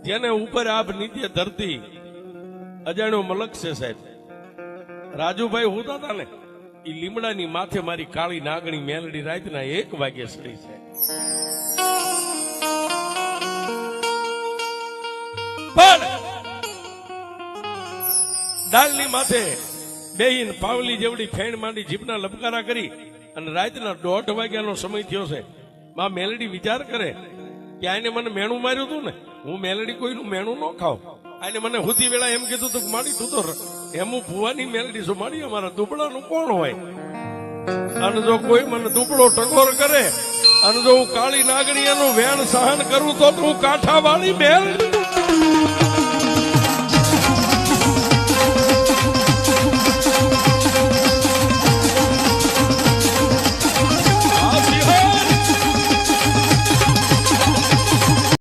જેને ઉપર આપ નીચે ધરતી અજાણ્યો મલક છે સાહેબ. રાજુભાઈ હોતા હતા ને એ લીમડાની માથે મારી કાળી નાગણી મેલડી રાતના 1 વાગે સડી છે. પણ ડાલની માથે બેહીન પાવલી જેવડી ફેણ માંડી જીભના લપકારા કરી અને રાતના 1:30 વાગ્યાનો સમય થયો છે. માં મેલડી વિચાર કરે કે આને મને મેણું માર્યું હતું ને, હું મેલડી કોઈનું મેણું ન ખાવ. આને મને હુતી વેળા એમ કીધું તું માડી તું તો એમ ભુવાની મેલડી છું, માડી અમારા દુબળાનું કોણ હોય? અને જો કોઈ મને દુબળો ટકોર કરે અને જો હું કાળી નાગણી એનું વેણ સહન કરું તો હું કાંઠા વાળી મેલડી